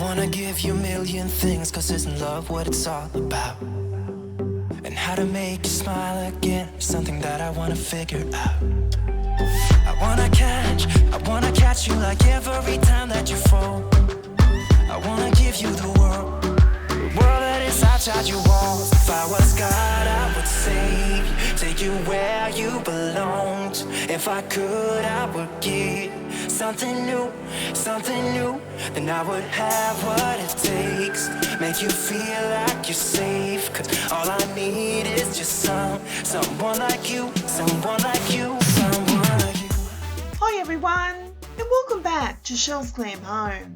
wanna give you a million things, cause isn't love what it's all about? And how to make you smile again, something that I wanna figure out. I wanna catch you like every time that you fall. I wanna give you the world that is outside your walls. If I was God, I would save you, take you where you belong. If I could, I would give something new, then I would have what it takes, make you feel like you're safe. Cause all I need is just someone like you, someone like you, someone like you. Hi everyone, and welcome back to Shell's Glam Home.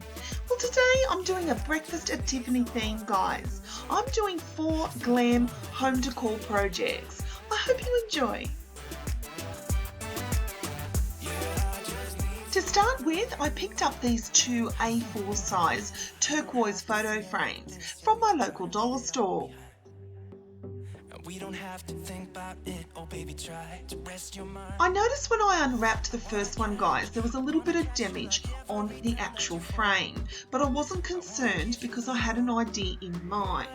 Well, today I'm doing a breakfast at Tiffany theme, guys. I'm doing 4 glam home decor projects. I hope you enjoy. To start with, I picked up these 2 A4 size turquoise photo frames from my local dollar store. We don't have to think about it, oh baby, try to rest your mind. I noticed when I unwrapped the first one, guys, there was a little bit of damage on the actual frame, but I wasn't concerned because I had an idea in mind.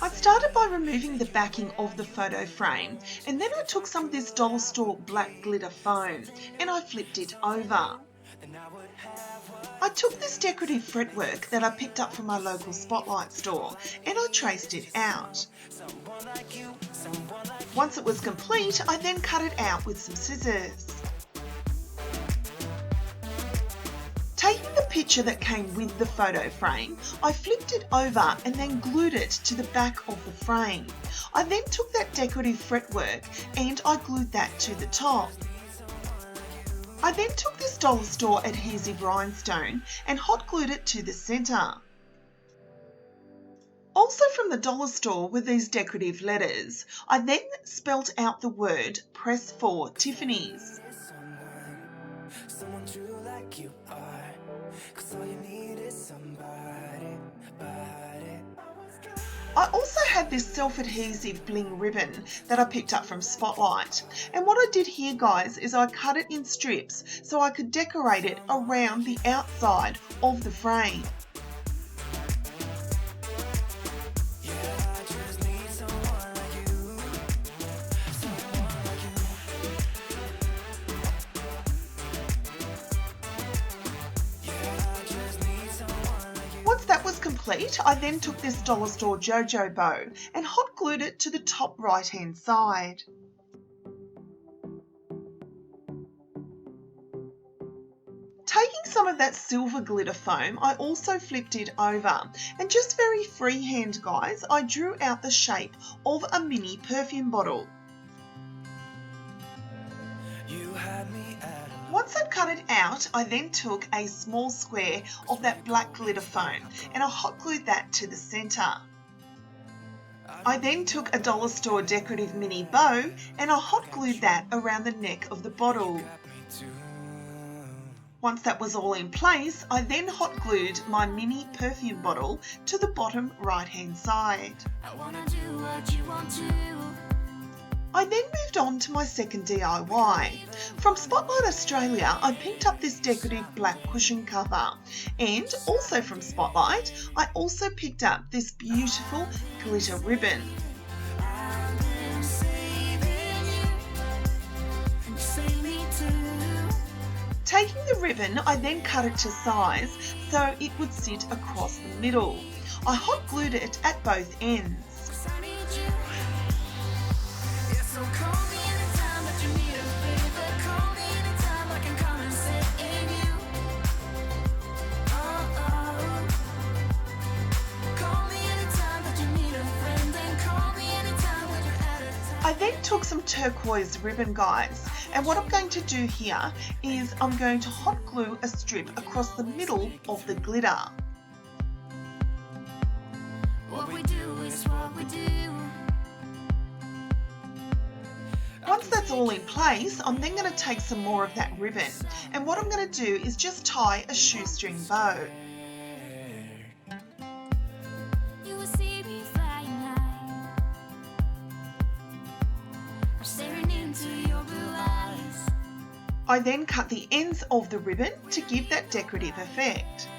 I started by removing the backing of the photo frame, and then I took some of this dollar store black glitter foam and I flipped it over. I took this decorative fretwork that I picked up from my local Spotlight store and I traced it out. Once it was complete, I then cut it out with some scissors. Taking the picture that came with the photo frame, I flipped it over and then glued it to the back of the frame. I then took that decorative fretwork and I glued that to the top. I then took this dollar store adhesive rhinestone and hot glued it to the centre. Also from the dollar store were these decorative letters. I then spelt out the word press for Tiffany's. Someone true like you are, 'cause all you need is somebody. I also had this self-adhesive bling ribbon that I picked up from Spotlight, and what I did here, guys, is I cut it in strips so I could decorate it around the outside of the frame. Once that was complete, I then took this dollar store JoJo bow and hot glued it to the top right hand side. Taking some of that silver glitter foam, I also flipped it over and just very freehand, guys, I drew out the shape of a mini perfume bottle. You had me at Once I'd cut it out, I then took a small square of that black glitter foam and I hot glued that to the centre. I then took a dollar store decorative mini bow and I hot glued that around the neck of the bottle. Once that was all in place, I then hot glued my mini perfume bottle to the bottom right hand side. I wanna do what you want to. I then moved on to my second DIY. From Spotlight Australia, I picked up this decorative black cushion cover, and also from Spotlight, I also picked up this beautiful glitter ribbon. Taking the ribbon, I then cut it to size so it would sit across the middle. I hot glued it at both ends. I then took some turquoise ribbon, guys, and what I'm going to do here is I'm going to hot glue a strip across the middle of the glitter. What we do is what we do. Once that's all in place, I'm then going to take some more of that ribbon, and what I'm going to do is just tie a shoestring bow. I then cut the ends of the ribbon to give that decorative effect.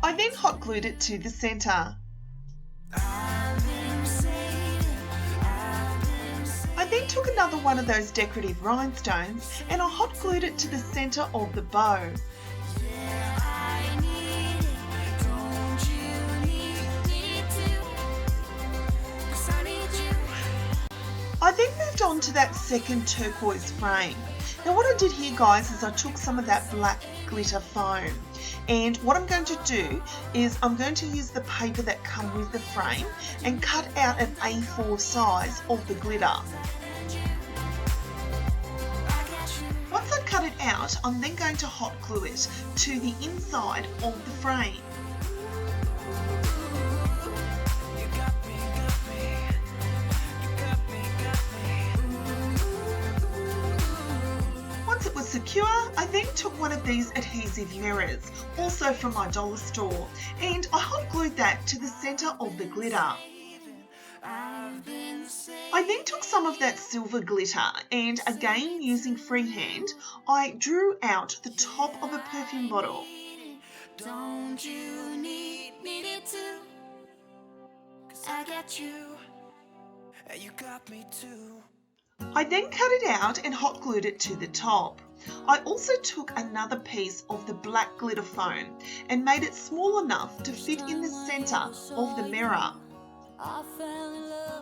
I then hot glued it to the centre. I then took another one of those decorative rhinestones and I hot glued it to the centre of the bow. I then moved on to that second turquoise frame. Now what I did here, guys, is I took some of that black glitter foam, and what I'm going to do is I'm going to use the paper that come with the frame and cut out an A4 size of the glitter. Once I cut it out, I'm then going to hot glue it to the inside of the frame. Secure, I then took one of these adhesive mirrors, also from my dollar store, and I hot glued that to the centre of the glitter. I then took some of that silver glitter and again using freehand, I drew out the top of a perfume bottle. Don't you need me too? 'Cause I got you, and you got me too. I then cut it out and hot glued it to the top. I also took another piece of the black glitter foam and made it small enough to fit in the centre of the mirror.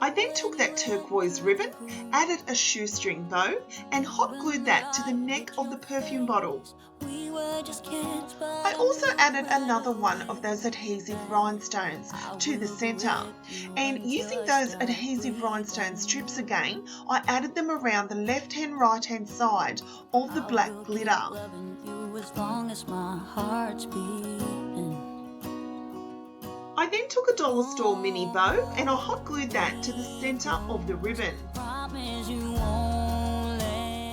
I then took that turquoise ribbon, added a shoestring bow and hot glued that to the neck of the perfume bottle. I also added another one of those adhesive rhinestones to the centre, and using those adhesive rhinestone strips again, I added them around the left hand right hand side of the black glitter. I then took a dollar store mini bow and I hot glued that to the centre of the ribbon.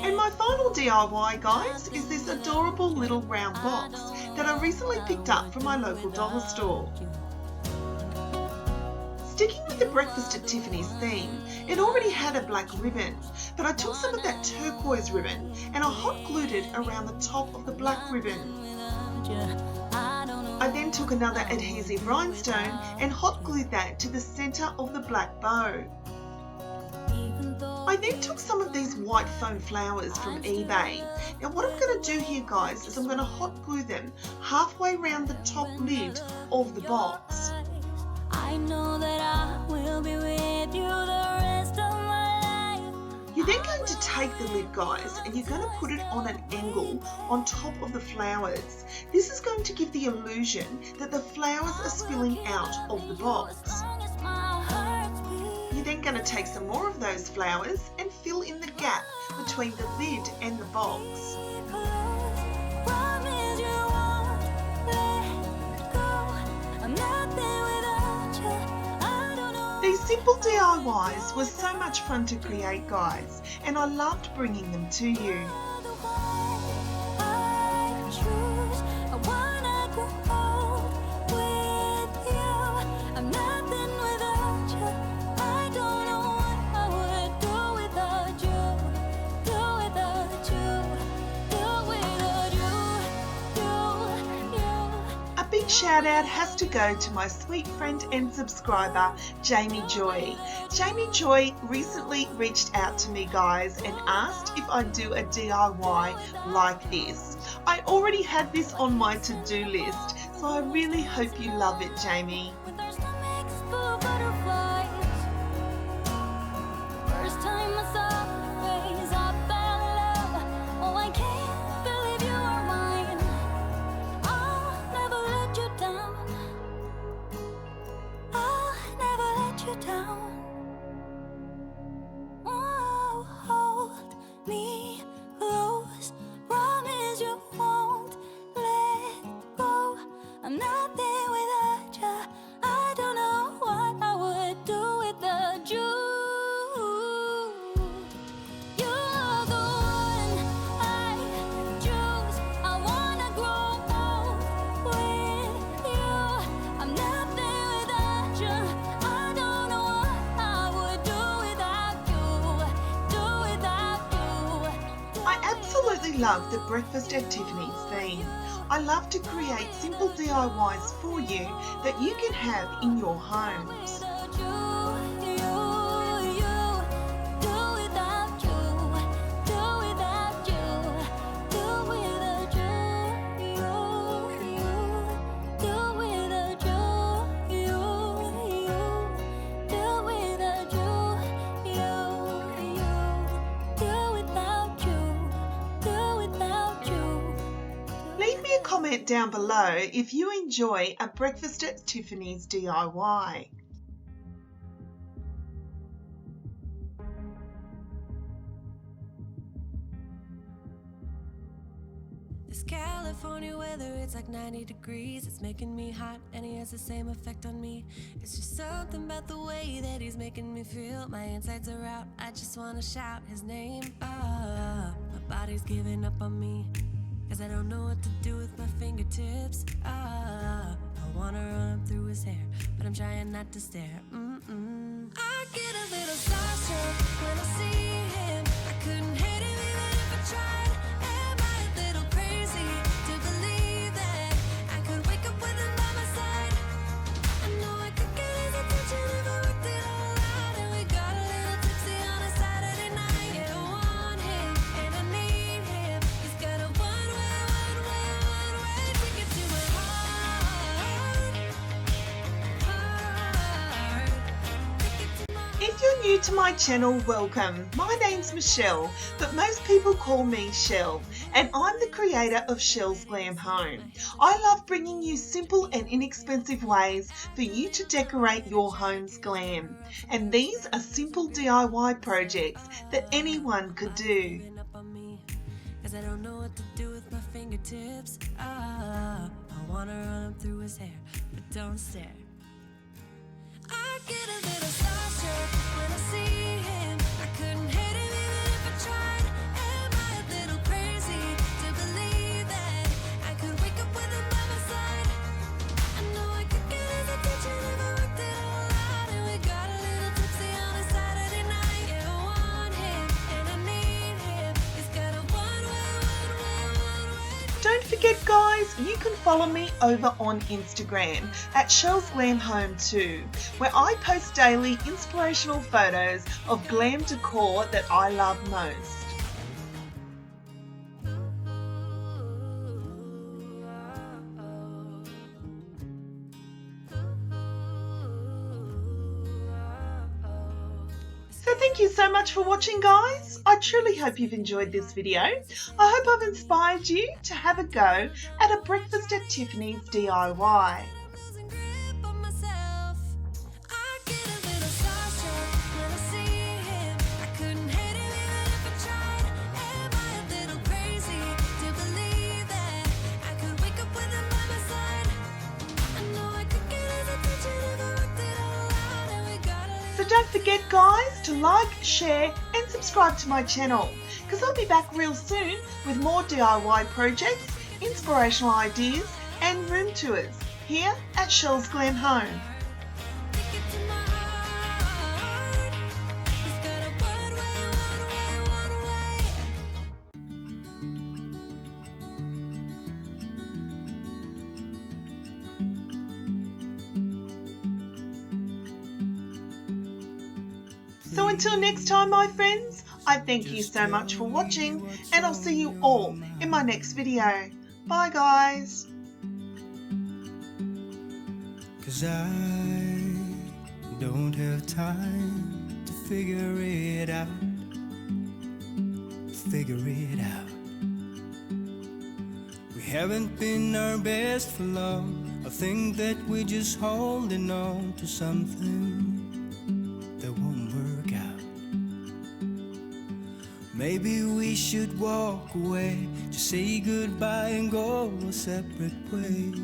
And my final DIY, guys, is this adorable little round box that I recently picked up from my local dollar store. Sticking with the breakfast at Tiffany's theme, it already had a black ribbon, but I took some of that turquoise ribbon and I hot glued it around the top of the black ribbon. I then took another adhesive rhinestone and hot glued that to the centre of the black bow. I then took some of these white foam flowers from eBay. Now what I'm going to do here, guys, is I'm going to hot glue them halfway around the top lid of the box. I know that I will be with you the rest of my life. You're then going to take the lid, guys, and you're going to put it on an angle on top of the flowers. This is going to give the illusion that the flowers are spilling out of the box. You're then going to take some more of those flowers and fill in the gap between the lid and the box. These simple DIYs were so much fun to create, guys, and I loved bringing them to you. Shout out has to go to my sweet friend and subscriber, Jamie Joy. Jamie Joy recently reached out to me, guys, and asked if I'd do a DIY like this. I already had this on my to-do list, so I really hope you love it, Jamie. love the Breakfast at Tiffany's theme. I love to create simple DIYs for you that you can have in your homes. Leave me a comment down below if you enjoy a Breakfast at Tiffany's DIY. This California weather, it's like 90 degrees. It's making me hot and he has the same effect on me. It's just something about the way that he's making me feel. My insides are out, I just wanna shout his name. My body's giving up on me, cause I don't know what to do with my fingertips. I wanna run through his hair, but I'm trying not to stare. I get a little starstruck when I see him. I couldn't hate him even if I tried. Am I a little crazy to believe that I could wake up with him by my side? I know I could get his attention if I worked it all out. And we got a little tipsy on a Saturday night. Yeah, I want him and I need him. He's got a one-way ticket to my heart. If you're new to my channel, welcome. My name's Michelle, but most people call me Shell, and I'm the creator of Shell's Glam Home. I love bringing you simple and inexpensive ways for you to decorate your home's glam. And these are simple DIY projects that anyone could do. Cause I don't know what to do with my fingertips. I wanna run up through his hair, but don't stare. I get a little starstruck when I see him. I couldn't hate him even if I tried. Am I a little crazy to believe that I could wake up with him by my side? I know I could get his attention if I worked it all out. And we got a little tipsy on a Saturday night. Yeah, I want him and I need him. He's got a one-way. Don't forget, guys, you can follow me over on Instagram at Shell's Glam Home too, where I post daily inspirational photos of glam decor that I love most. So thank you so much for watching, guys. I truly hope you've enjoyed this video. I hope I've inspired you to have a go at a Breakfast at Tiffany's DIY. So don't forget, guys, to like, share and subscribe to my channel, because I'll be back real soon with more DIY projects, inspirational ideas and room tours here at Shell's Glam Home. So until next time, my friends, I thank you so much for watching, and I'll see you all in my next video. Bye, guys. 'Cause I don't have time to figure it out. We haven't been our best for long. I think that we're just holding on to something that won't work out. Maybe we should walk away, just say goodbye and go a separate way.